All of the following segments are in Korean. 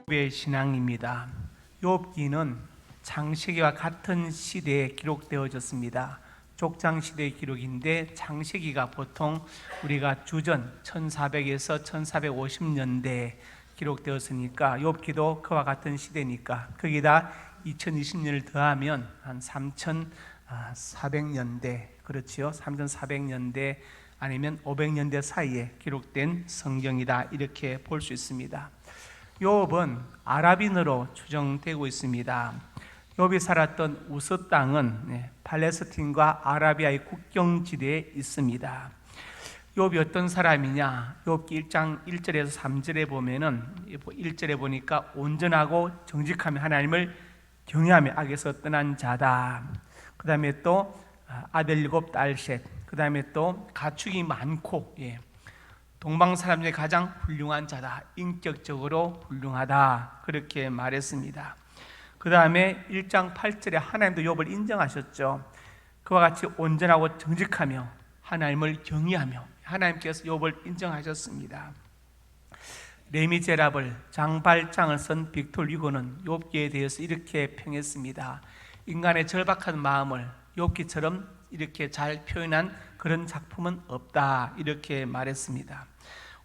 욥의 신앙입니다. 욥기는 창세기와 같은 시대에 기록되어졌습니다. 족장 시대의 기록인데 창세기가 보통 우리가 주전 1400에서 1450년대에 기록되었으니까 욥기도 그와 같은 시대니까 거기다 2020년을 더하면 한 3400년대, 그렇지요? 3400년대 아니면 500년대 사이에 기록된 성경이다, 이렇게 볼 수 있습니다. 욥은 아랍인으로 추정되고 있습니다. 욥이 살았던 우스 땅은 팔레스틴과 아라비아의 국경지대에 있습니다. 욥이 어떤 사람이냐? 욥기 1장 1절에서 3절에 보면은 1절에 보니까 온전하고 정직하며 하나님을 경외하며 악에서 떠난 자다. 그 다음에 또 아들 7, 딸 셋. 그 다음에 또 가축이 많고 동방 사람 중에 가장 훌륭한 자다. 인격적으로 훌륭하다. 그렇게 말했습니다. 그 다음에 1장 8절에 하나님도 욥을 인정하셨죠. 그와 같이 온전하고 정직하며 하나님을 경외하며 하나님께서 욥을 인정하셨습니다. 레미제라블 장발장을 쓴 빅톨 유고는 욥기에 대해서 이렇게 평했습니다. 인간의 절박한 마음을 욥기처럼 이렇게 잘 표현한 그런 작품은 없다, 이렇게 말했습니다.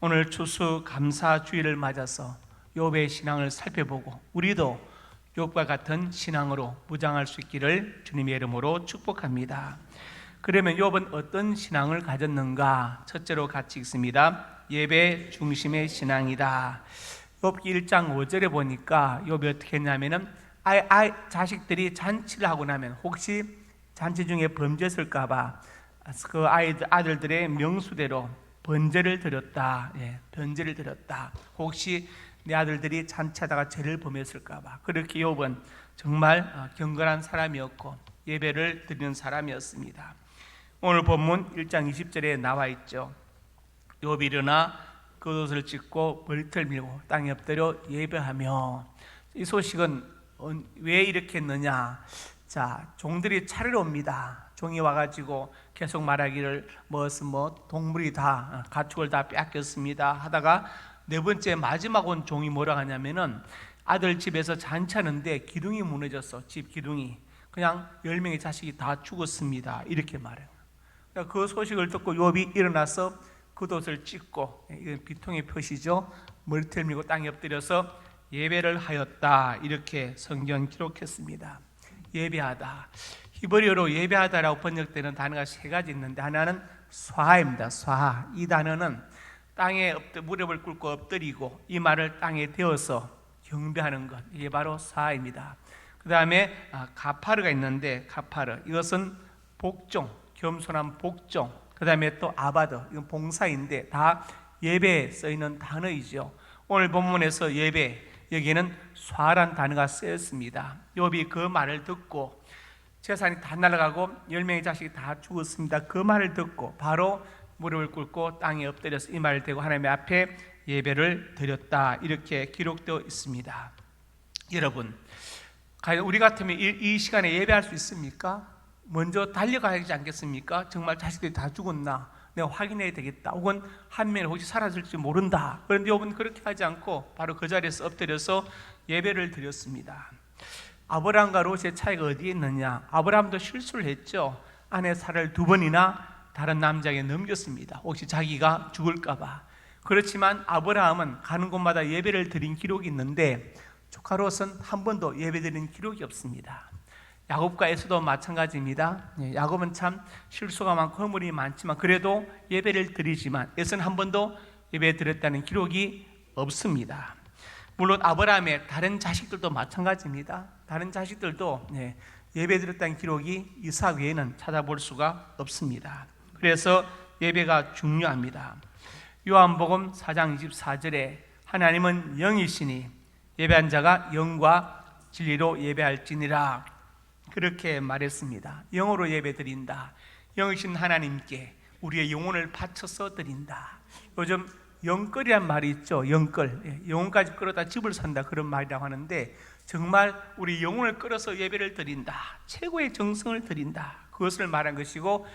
오늘 추수감사주일을 맞아서 욥의 신앙을 살펴보고 우리도 욥과 같은 신앙으로 무장할 수 있기를 주님의 이름으로 축복합니다. 그러면 욥은 어떤 신앙을 가졌는가? 첫째로 같이 읽습니다. 예배 중심의 신앙이다. 욥기 1장 5절에 보니까 욥이 어떻게 했냐면은 자식들이 잔치를 하고 나면 혹시 잔치 중에 범죄했을까봐 그 아들들의 명수대로 번제를 드렸다. 번제를 드렸다. 혹시 내 아들들이 잔치하다가 죄를 범했을까봐. 그렇게 욥은 정말 경건한 사람이었고 예배를 드리는 사람이었습니다. 오늘 본문 1장 20절에 나와 있죠. 욥이 일어나 겉옷을 찢고 머리털 밀고 땅에 엎드려 예배하며. 이 소식은 왜 이렇게 했느냐? 자, 종들이 차례로 옵니다. 종이 와가지고 계속 말하기를 동물이 다 가축을 다 뺏겼습니다 하다가 네 번째 마지막 온 종이 뭐라 하냐면은 아들 집에서 잔치하는데 기둥이 무너졌어. 집 기둥이. 그냥 10명의 자식이 다 죽었습니다, 이렇게 말해요. 그 소식을 듣고 욥이 일어나서 겉옷을 찢고, 이건 비통의 표시죠. 머리털 밀고 땅에 엎드려서 예배를 하였다, 이렇게 성경 기록했습니다. 예배하다. 히브리어로 예배하다라고 번역되는 단어가 세 가지 있는데 하나는 스와입니다. 스와. 이 단어는 땅에 무릎을 꿇고 엎드리고 이 말을 땅에 대어서 경배하는 것, 이게 바로 스와입니다. 그 다음에 가파르가 있는데 가파르, 이것은 복종, 겸손한 복종. 그 다음에 또 아바드, 이건 봉사인데 다 예배에 쓰이는 단어이죠. 오늘 본문에서 예배, 여기에는 스와란 단어가 쓰였습니다. 욥이 그 말을 듣고 재산이 다 날아가고 10명의 자식이 다 죽었습니다. 그 말을 듣고 바로 무릎을 꿇고 땅에 엎드려서 이 말을 대고 하나님 앞에 예배를 드렸다, 이렇게 기록되어 있습니다. 여러분, 과연 우리 같으면 이 시간에 예배할 수 있습니까? 먼저 달려가야 하지 않겠습니까? 정말 자식들이 다 죽었나? 내가 확인해야 되겠다. 혹은 한 명이 혹시 사라질지 모른다. 그런데 욥은 그렇게 하지 않고 바로 그 자리에서 엎드려서 예배를 드렸습니다. 아브라함과 롯의 차이가 어디에 있느냐? 아브라함도 실수를 했죠. 아내 사라를 2번이나 다른 남자에게 넘겼습니다. 혹시 자기가 죽을까 봐. 그렇지만 아브라함은 가는 곳마다 예배를 드린 기록이 있는데 조카 롯은 한 번도 예배 드린 기록이 없습니다. 야곱과 에서도 마찬가지입니다. 야곱은 참 실수가 많고 허물이 많지만 그래도 예배를 드리지만 에서는 한 번도 예배 드렸다는 기록이 없습니다. 물론 아브라함의 다른 자식들도 마찬가지입니다. 다른 자식들도 예배 드렸다는 기록이 이삭 외에는 찾아볼 수가 없습니다. 그래서 예배가 중요합니다. 요한복음 4장 24절에 하나님은 영이시니 예배한 자가 영과 진리로 예배할지니라, 그렇게 말했습니다. 영으로 예배 드린다. 영이신 하나님께 우리의 영혼을 바쳐서 드린다. 요즘 영끌이란 말이 있죠. 영끌. 영혼까지 끌어다 집을 산다, 그런 말이라고 하는데 정말 우리 영혼을 끌어서 예배를 드린다. 최고의 정성을 드린다. 그것을 말한 것이고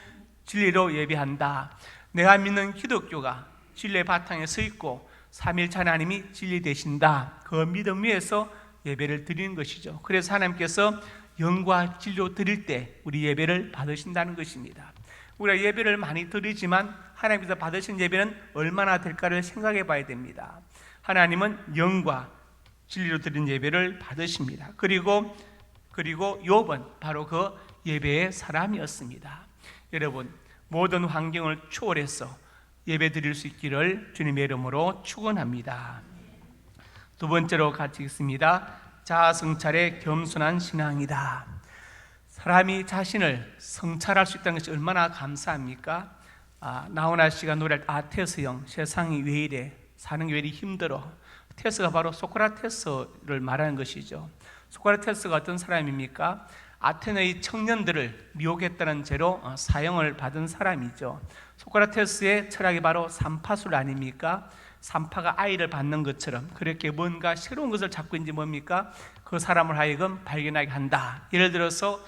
진리로 예배한다. 내가 믿는 기독교가 진리의 바탕에 서 있고 삼일체 하나님이 진리 되신다, 그 믿음 위에서 예배를 드리는 것이죠. 그래서 하나님께서 영과 진리로 드릴 때 우리 예배를 받으신다는 것입니다. 우리가 예배를 많이 드리지만 하나님께서 받으신 예배는 얼마나 될까를 생각해 봐야 됩니다. 하나님은 영과 진리로 드린 예배를 받으십니다. 그리고 욥은 바로 그 예배의 사람이었습니다. 여러분, 모든 환경을 초월해서 예배 드릴 수 있기를 주님의 이름으로 축원합니다. 두 번째로 같이 읽습니다. 자아성찰의 겸손한 신앙이다. 사람이 자신을 성찰할 수 있다는 것이 얼마나 감사합니까? 나훈아 씨가 노래할 테스 형, 세상이 왜 이래, 사는 게 왜 이리 힘들어. 테스가 바로 소크라테스를 말하는 것이죠. 소크라테스가 어떤 사람입니까? 아테네의 청년들을 미혹했다는 죄로 사형을 받은 사람이죠. 소크라테스의 철학이 바로 삼파술 아닙니까? 삼파가 아이를 받는 것처럼 그렇게 뭔가 새로운 것을 찾고 있는지 뭡니까? 그 사람을 하여금 발견하게 한다. 예를 들어서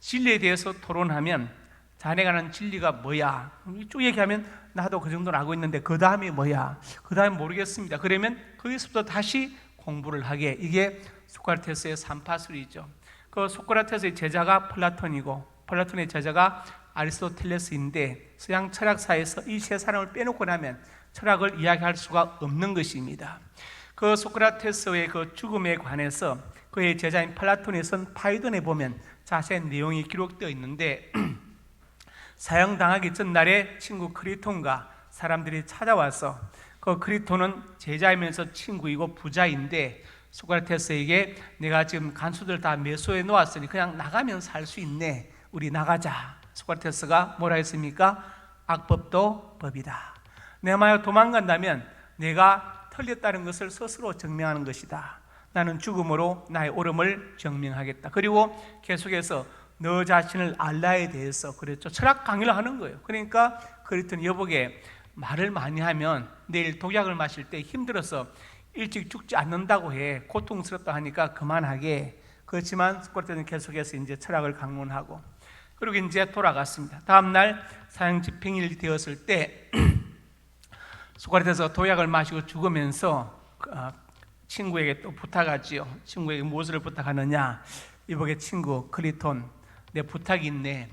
진리에 대해서 토론하면 자네가 아는 진리가 뭐야? 쭉 얘기하면 나도 그 정도는 알고 있는데 그 다음이 뭐야? 그 다음에 모르겠습니다. 그러면 거기서부터 다시 공부를 하게, 이게 소크라테스의 삼파술이죠. 그 소크라테스의 제자가 플라톤이고 플라톤의 제자가 아리스토텔레스인데 서양 철학사에서 이 세 사람을 빼놓고 나면 철학을 이야기할 수가 없는 것입니다. 그 소크라테스의 그 죽음에 관해서 그의 제자인 플라톤이 쓴 파이돈에 보면 자세한 내용이 기록되어 있는데 사형당하기 전날에 친구 크리톤과 사람들이 찾아와서 그 크리톤은 제자이면서 친구이고 부자인데 소크라테스에게 내가 지금 간수들 다 매수해 놓았으니 그냥 나가면 살 수 있네, 우리 나가자. 소크라테스가 뭐라 했습니까? 악법도 법이다. 내 만약 도망간다면 내가 틀렸다는 것을 스스로 증명하는 것이다. 나는 죽음으로 나의 옳음을 증명하겠다. 그리고 계속해서 너 자신을 알라에 대해서 그랬죠. 철학 강의를 하는 거예요. 그러니까 그랬더니 여보게 말을 많이 하면 내일 독약을 마실 때 힘들어서 일찍 죽지 않는다고 해. 고통스럽다 하니까 그만하게. 그렇지만 소크라테스는 계속해서 이제 철학을 강론하고 그리고 이제 돌아갔습니다. 다음날 사형 집행일이 되었을 때 소크라테스가 독약을 마시고 죽으면서 친구에게 또 부탁하지요. 친구에게 무엇을 부탁하느냐? 이보게 친구 크리톤, 내 부탁이 있네.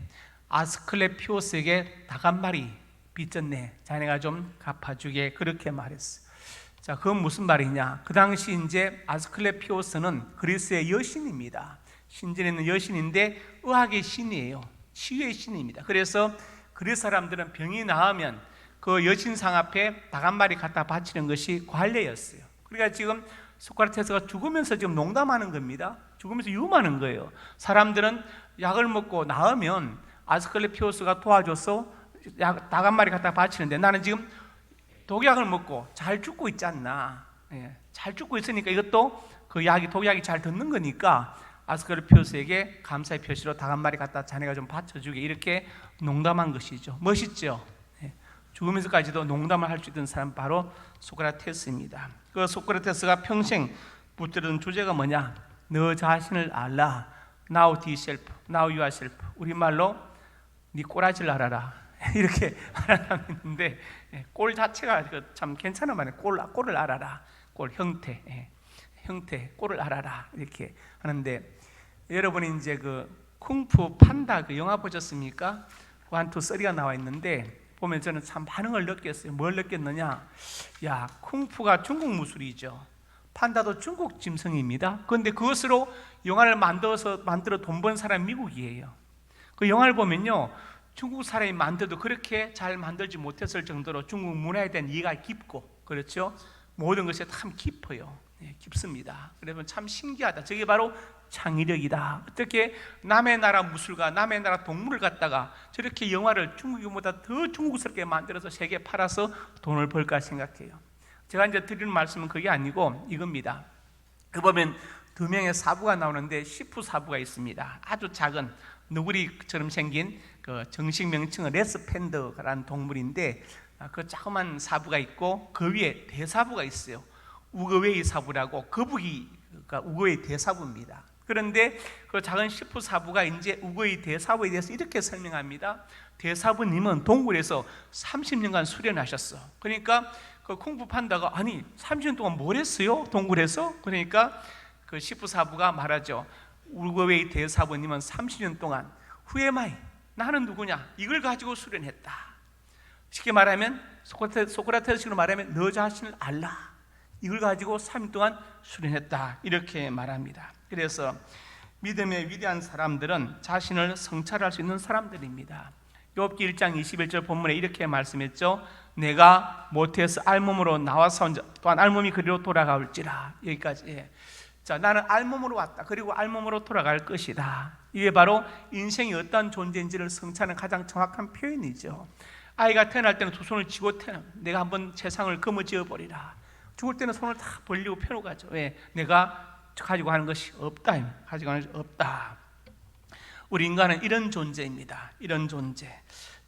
아스클레피오스에게 닭 한 마리 빚졌네. 자네가 좀 갚아주게. 그렇게 말했어요. 자, 그건 무슨 말이냐? 그 당시 이제 아스클레피오스는 그리스의 여신입니다. 신전에 있는 여신인데 의학의 신이에요. 치유의 신입니다. 그래서 그리스 사람들은 병이 나으면 그 여신상 앞에 닭 한 마리 갖다 바치는 것이 관례였어요. 그러니까 지금 소크라테스가 죽으면서 지금 농담하는 겁니다. 죽으면서 유머하는 거예요. 사람들은 약을 먹고 나으면 아스클레피오스가 도와줘서 닭 한 마리 갖다 바치는데 나는 지금 독약을 먹고 잘 죽고 있지 않나. 잘 죽고 있으니까 이것도 그 독약이 잘 듣는 거니까 아스클레피오스에게 감사의 표시로 닭 한 마리 갖다 자네가 좀 바쳐주게. 이렇게 농담한 것이죠. 멋있죠. 죽으면서까지도 농담을 할 수 있던 사람 바로 소크라테스입니다. 그 소크라테스가 평생 붙들던 주제가 뭐냐? 너 자신을 알라. Now thyself, now yourself. 우리말로 네 꼬라지를 알아라. 이렇게 말하는데 꼴 자체가 참 괜찮은 말이에요. 꼴을 알아라. 꼴 형태, 꼴을 알아라. 이렇게 하는데 여러분이 이제 그 쿵푸 판다 그 영화 보셨습니까? 1, 2, 3가 나와 있는데 보면 저는 참 반응을 느꼈어요. 뭘 느꼈느냐? 야, 쿵푸가 중국 무술이죠. 판다도 중국 짐승입니다. 그런데 그것으로 영화를 만들어 돈 번 사람이 미국이에요. 그 영화를 보면요, 중국 사람이 만들어도 그렇게 잘 만들지 못했을 정도로 중국 문화에 대한 이해가 깊고, 그렇죠? 모든 것이 참 깊어요. 깊습니다. 그러면 참 신기하다. 저게 바로 창의력이다. 어떻게 남의 나라 무술가, 남의 나라 동물을 갖다가 저렇게 영화를 중국보다 더 중국스럽게 만들어서 세계에 팔아서 돈을 벌까 생각해요. 제가 이제 드리는 말씀은 그게 아니고 이겁니다. 그 보면 두 명의 사부가 나오는데 시프 사부가 있습니다. 아주 작은 너구리처럼 생긴 그 정식 명칭은 레스펜더라는 동물인데 그 자그만 사부가 있고 그 위에 대사부가 있어요. 우거웨이 사부라고, 거북이가 우거웨이 대사부입니다. 그런데 그 작은 시프 사부가 이제 우거웨이 대사부에 대해서 이렇게 설명합니다. 대사부님은 동굴에서 30년간 수련하셨어. 그러니까 그 쿵푸 판다가 아니 30년 동안 뭘 했어요? 동굴에서? 그러니까 그 시프사부가 말하죠. 우르그웨이 대사부님은 30년 동안 후에마이 나는 누구냐? 이걸 가지고 수련했다. 쉽게 말하면 소크라테스식으로 말하면 너 자신을 알라. 이걸 가지고 3일 동안 수련했다. 이렇게 말합니다. 그래서 믿음의 위대한 사람들은 자신을 성찰할 수 있는 사람들입니다. 욥기 1장 21절 본문에 이렇게 말씀했죠. 내가 모태에서 알몸으로 나와서 또한 알몸이 그리로 돌아가올지라. 여기까지. 자, 나는 알몸으로 왔다. 그리고 알몸으로 돌아갈 것이다. 이게 바로 인생이 어떤 존재인지를 성찰하는 가장 정확한 표현이죠. 아이가 태어날 때는 두 손을 쥐고 내가 한번 세상을 거머쥐어 버리라. 죽을 때는 손을 다 벌리고 펴놓고 가죠. 왜? 내가 가지고 가는 것이 없다. 가지고 가는 것이 없다. 우리 인간은 이런 존재입니다. 이런 존재.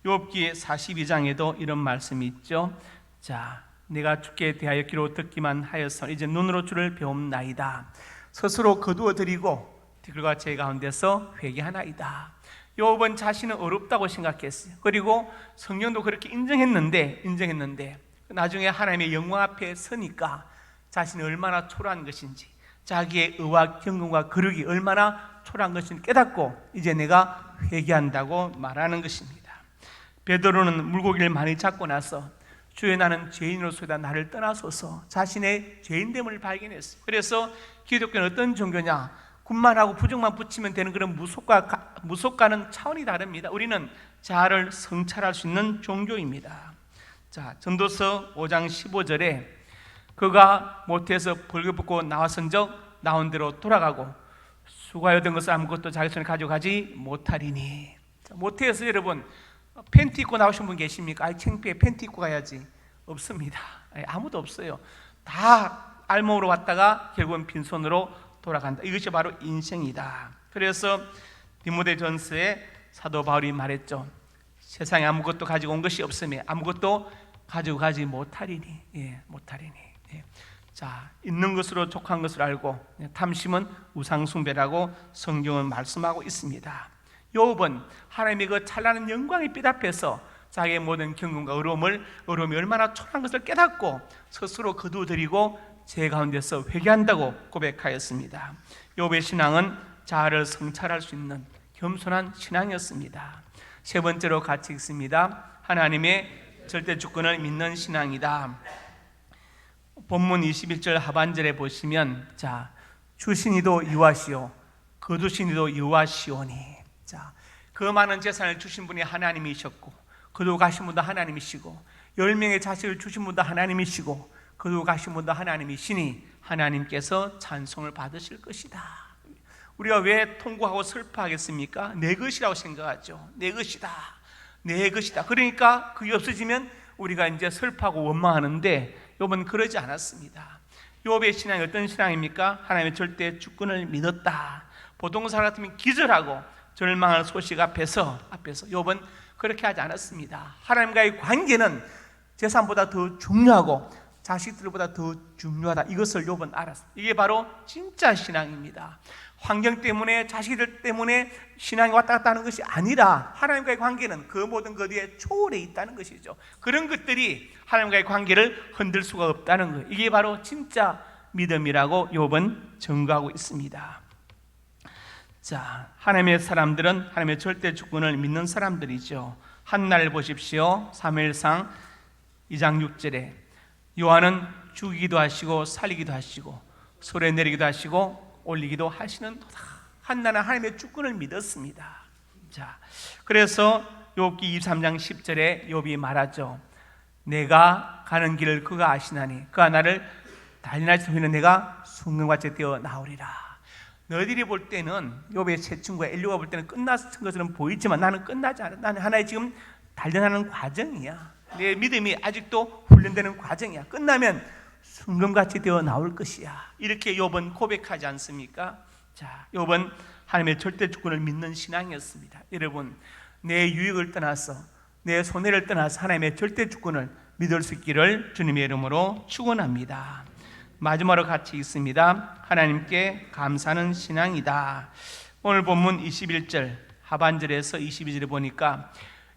욥기 42장에도 이런 말씀이 있죠. 자, 내가 주께 대하여 귀로 듣기만 하여서 이제 눈으로 주를 배움나이다. 스스로 거두어 드리고 뒤글과 제 가운데서 회개하나이다. 욥은 자신은 어렵다고 생각했어요. 그리고 성경도 그렇게 인정했는데 나중에 하나님의 영광 앞에 서니까 자신이 얼마나 초라한 것인지, 자기의 의와 경건과 거룩이 얼마나 초라한 것인지 깨닫고 이제 내가 회개한다고 말하는 것입니다. 베드로는 물고기를 많이 잡고 나서 주여 나는 죄인으로서다 나를 떠나소서 자신의 죄인됨을 발견했어요. 그래서 기독교는 어떤 종교냐? 굿만 하고 부정만 붙이면 되는 그런 무속과는 차원이 다릅니다. 우리는 자아를 성찰할 수 있는 종교입니다. 자, 전도서 5장 15절에 그가 모태에서 벌거벗고 나왔은적 나온 대로 돌아가고 수고하여 얻은 것을 아무것도 자기 손에 가져가지 못하리니. 자, 모태에서 여러분 팬티 입고 나오신 분 계십니까? 아이 창피해, 팬티 입고 가야지. 없습니다. 아무도 없어요. 다 알몸으로 왔다가 결국은 빈손으로 돌아간다. 이것이 바로 인생이다. 그래서 디모데전서에 사도 바울이 말했죠. 세상에 아무것도 가지고 온 것이 없으며 아무것도 가지고 가지 못하리니. 못하리니. 자, 있는 것으로 족한 것을 알고 탐심은 우상숭배라고 성경은 말씀하고 있습니다. 욥은 하나님의 그 찬란한 영광의 빛 앞에서 자기의 모든 경건과 어려움이 얼마나 초라한 것을 깨닫고 스스로 거두어드리고 제 가운데서 회개한다고 고백하였습니다. 욥의 신앙은 자아를 성찰할 수 있는 겸손한 신앙이었습니다. 세 번째로 같이 읽습니다. 하나님의 절대 주권을 믿는 신앙이다. 본문 21절 하반절에 보시면 자, 주신이도 이와시오 거두신이도 이와시오니. 자, 그 많은 재산을 주신 분이 하나님이셨고 거두고 가신 분도 하나님이시고 10명의 자식을 주신 분도 하나님이시고 거두고 가신 분도 하나님이시니 하나님께서 찬송을 받으실 것이다. 우리가 왜 통곡하고 슬퍼하겠습니까? 내 것이라고 생각하죠. 내 것이다. 내 것이다. 그러니까 그게 없어지면 우리가 이제 슬퍼하고 원망하는데 욥은 그러지 않았습니다. 욥의 신앙이 어떤 신앙입니까? 하나님의 절대 주권을 믿었다. 보통 사람 같으면 기절하고 절망하는 소식 앞에서 욥은 그렇게 하지 않았습니다. 하나님과의 관계는 재산보다 더 중요하고 자식들보다 더 중요하다. 이것을 욥은 알았습니다. 이게 바로 진짜 신앙입니다. 환경 때문에 자식들 때문에 신앙이 왔다 갔다 하는 것이 아니라 하나님과의 관계는 그 모든 것 위에 초월해 있다는 것이죠. 그런 것들이 하나님과의 관계를 흔들 수가 없다는 거예요. 이게 바로 진짜 믿음이라고 욥은 증거하고 있습니다. 자, 하나님의 사람들은 하나님의 절대 주권을 믿는 사람들이죠. 한날 보십시오. 사무엘상 2장 6절에 여호와는 죽이기도 하시고 살리기도 하시고 소리 내리기도 하시고 올리기도 하시는도다. 한나는 하나님의 주권을 믿었습니다. 자, 그래서 욥기 23장 10절에 욥이 말하죠. 내가 가는 길을 그가 아시나니 그가 나를 단련하신 후에는 내가 순금같이 되어 나오리라. 너희들이 볼 때는 욥의 세 친구가 엘리야가 볼 때는 끝났은 것처럼 보이지만 나는 끝나지 않아. 나는 하나의 지금 단련하는 과정이야. 내 믿음이 아직도 훈련되는 과정이야. 끝나면 순금같이 되어 나올 것이야. 이렇게 욥은 고백하지 않습니까? 자, 욥은 하나님의 절대 주권을 믿는 신앙이었습니다. 여러분, 내 유익을 떠나서 내 손해를 떠나서 하나님의 절대 주권을 믿을 수 있기를 주님의 이름으로 축원합니다. 마지막으로 같이 읽습니다. 하나님께 감사하는 신앙이다. 오늘 본문 21절 하반절에서 22절에 보니까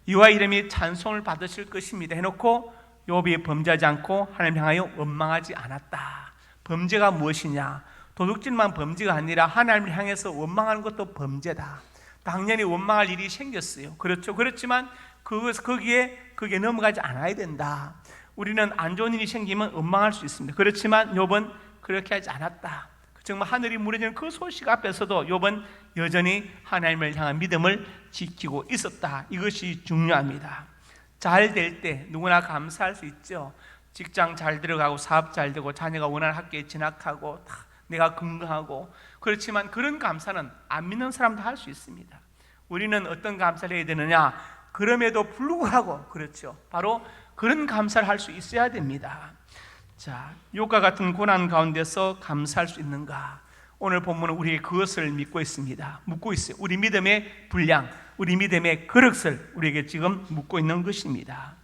여호와 이름이 찬송을 받으실 것입니다 해놓고 욥이 범죄하지 않고 하나님 향하여 원망하지 않았다. 범죄가 무엇이냐? 도둑질만 범죄가 아니라 하나님을 향해서 원망하는 것도 범죄다. 당연히 원망할 일이 생겼어요. 그렇죠. 그렇지만 거기에 넘어가지 않아야 된다. 우리는 안 좋은 일이 생기면 원망할 수 있습니다. 그렇지만 욥은 그렇게 하지 않았다. 정말 하늘이 무너지는 그 소식 앞에서도 욥은 여전히 하나님을 향한 믿음을 지키고 있었다. 이것이 중요합니다. 잘 될 때 누구나 감사할 수 있죠. 직장 잘 들어가고 사업 잘 되고 자녀가 원하는 학교에 진학하고 내가 건강하고. 그렇지만 그런 감사는 안 믿는 사람도 할 수 있습니다. 우리는 어떤 감사를 해야 되느냐? 그럼에도 불구하고, 그렇죠, 바로 그런 감사를 할 수 있어야 됩니다. 자, 욥과 같은 고난 가운데서 감사할 수 있는가? 오늘 본문은 우리에게 그것을 묻고 있습니다. 우리 믿음의 분량, 우리 믿음의 그릇을 우리에게 지금 묻고 있는 것입니다.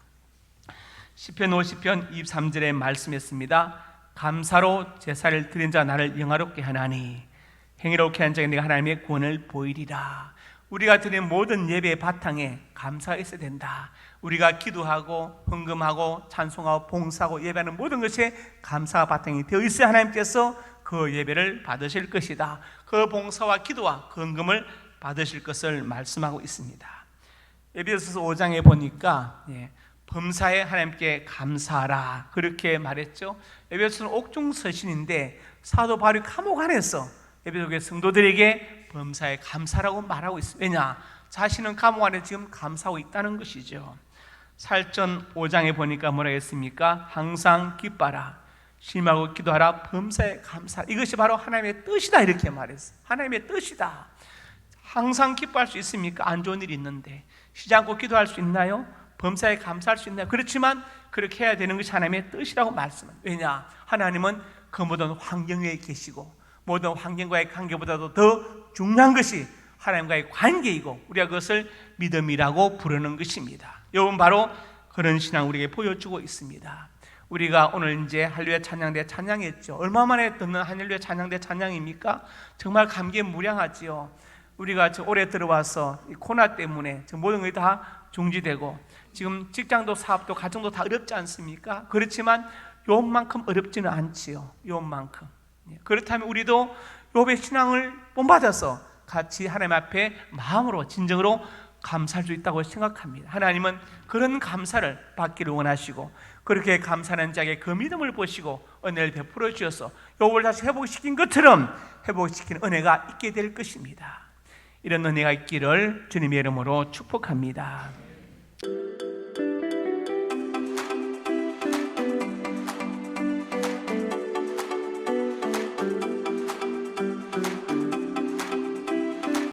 시편 50편 23절에 말씀했습니다. 감사로 제사를 드린 자 나를 영화롭게 하나니 행위롭게 한 자에게 내가 하나님의 구원을 보이리라. 우리가 드린 모든 예배의 바탕에 감사가 있어야 된다. 우리가 기도하고 헌금하고 찬송하고 봉사하고 예배하는 모든 것에 감사가 바탕이 되어 있어야 하나님께서 그 예배를 받으실 것이다. 그 봉사와 기도와 그 헌금을 받으실 것을 말씀하고 있습니다. 에베소서 5장에 보니까 범사에 하나님께 감사하라 그렇게 말했죠. 에베소서는 옥중서신인데 사도 바울이 감옥 안에서 에베소 교회 성도들에게 범사에 감사라고 말하고 있습니다. 왜냐? 자신은 감옥 안에 지금 감사하고 있다는 것이죠. 살전 5장에 보니까 뭐라 했습니까? 항상 기뻐하라, 심하고 기도하라, 범사에 감사하라. 이것이 바로 하나님의 뜻이다 이렇게 말했어요. 하나님의 뜻이다. 항상 기뻐할 수 있습니까? 안 좋은 일이 있는데 쉬지 않고 기도할 수 있나요? 범사에 감사할 수 있나요? 그렇지만 그렇게 해야 되는 것이 하나님의 뜻이라고 말씀합니다. 왜냐? 하나님은 그 모든 환경 위에 계시고 모든 환경과의 관계보다도 더 중요한 것이 하나님과의 관계이고 우리가 그것을 믿음이라고 부르는 것입니다. 여러분, 바로 그런 신앙 우리에게 보여주고 있습니다. 우리가 오늘 이제 할렐루야 찬양대 찬양했죠. 얼마 만에 듣는 할렐루야 찬양대 찬양입니까? 정말 감개무량하지요. 우리가 올해 들어와서 이 코로나 때문에 모든 것이 다 중지되고 지금 직장도 사업도 가정도 다 어렵지 않습니까? 그렇지만 욥만큼 어렵지는 않지요. 욥만큼. 그렇다면 우리도 욥의 신앙을 본받아서 같이 하나님 앞에 마음으로 진정으로 감사할 수 있다고 생각합니다. 하나님은 그런 감사를 받기를 원하시고 그렇게 감사하는 자에게 그 믿음을 보시고 은혜를 베풀어 주셔서 욥을 다시 회복시킨 것처럼 회복시키는 은혜가 있게 될 것입니다. 이런 은혜가 있기를 주님의 이름으로 축복합니다.